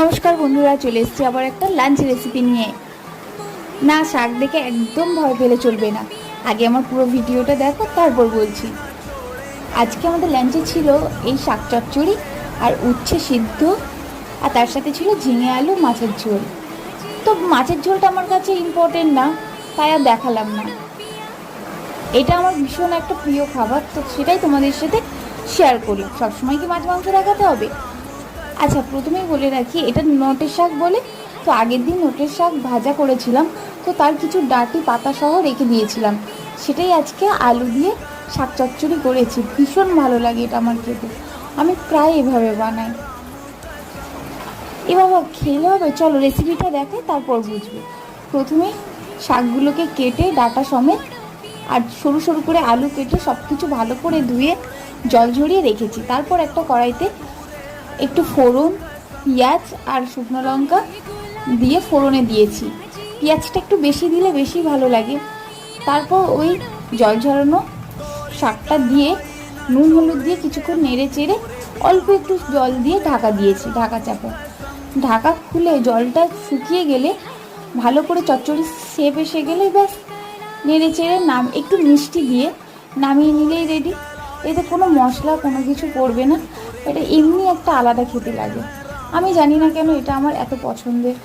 নমস্কার বন্ধুরা, চলে এসেছি আবার একটা লাঞ্চ রেসিপি নিয়ে। না, শাক দেখে একদম ভয় পেলে চলবে না, আগে আমার পুরো ভিডিওটা দেখো তারপর বলছি। আজকে আমাদের লাঞ্চে ছিল এই শাক চচ্চড়ি আর উচ্ছে সিদ্ধ, আর তার সাথে ছিল ঝিঙে আলু মাছের ঝোল। তো মাছের ঝোলটা আমার কাছে ইম্পর্টেন্ট না, তাই আর দেখালাম না। এটা আমার ভীষণ একটা প্রিয় খাবার, তো সেটাই তোমাদের সাথে শেয়ার করি। সবসময় কি মাছ মাংস দেখাতে হবে? আচ্ছা, প্রথমেই বলে রাখি এটা নটের শাক বলে। তো আগের দিন নটের শাক ভাজা করেছিলাম, তো তার কিছু ডাঁটি পাতা সহ রেখে দিয়েছিলাম, সেটাই আজকে আলু দিয়ে শাক চচ্চড়ি করেছি। ভীষণ ভালো লাগে এটা আমার খেতে, আমি প্রায় এভাবে বানাই। এভাবে খেলে হবে? চলো রেসিপিটা দেখে তারপর বুঝবে। প্রথমে শাকগুলোকে কেটে ডাঁটা সমেত আর সরু সরু করে আলু কেটে সব কিছু ভালো করে ধুয়ে জল ঝরিয়ে রেখেছি। তারপর একটা কড়াইতে একটু ফোড়ন, পেঁয়াজ আর শুকনো লঙ্কা দিয়ে ফোড়নে দিয়েছি। পেঁয়াজটা একটু বেশি দিলে বেশি ভালো লাগে। তারপর ওই জল ঝরানো শাকটা দিয়ে নুন হলুদ দিয়ে কিছুক্ষণ নেড়ে চেড়ে অল্প একটু জল দিয়ে ঢাকা দিয়েছি, ঢাকা চাপা। ঢাকা খুলে জলটা শুকিয়ে গেলে, ভালো করে চচ্চড়ি শেপ এসে গেলে ব্যাস নেড়ে চেড়ে একটু মিষ্টি দিয়ে নামিয়ে নিলেই রেডি। এতে কোনো মশলা কোনো কিছু পড়বে না, এটা এমনি একটা আলাদা খেতে লাগে। আমি জানি না কেন এটা আমার এত পছন্দের,